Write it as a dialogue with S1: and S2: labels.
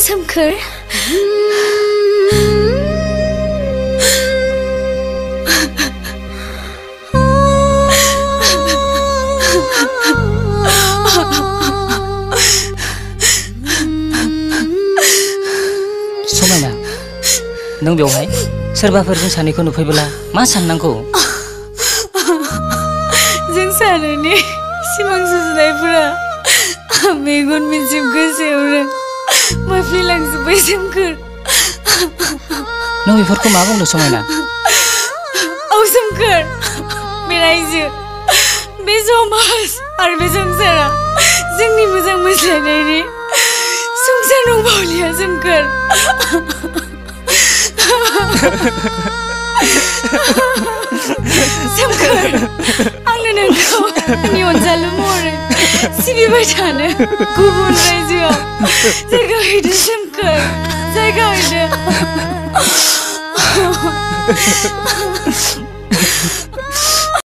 S1: सोमखोर
S2: समायना नों बेवहाय सोरबाफोर जों सानैखौ नुफैब्ला मा साननांगौ?
S1: जों सानैनि सिमां सुजुनायफोरा मेगन मिजिम गोसोआवनो मोफ्लेलांजोब्बाय सोमखोर।
S2: नों बेफोरखौ मा बुंनो समायना?
S1: औ सोमखोर, बे रायजो, बे समाज आरो बे संसारा जोंनि मोजां मोनलायनायनि संसार नंबावलिया सोमखोर। सोमखोर, आंनो नोंखौ आंनि अनजालु महरै सिबिबाय थानो गुबुन रायजोआव जायगा हैदो सोमखोर, जायगा हैदो।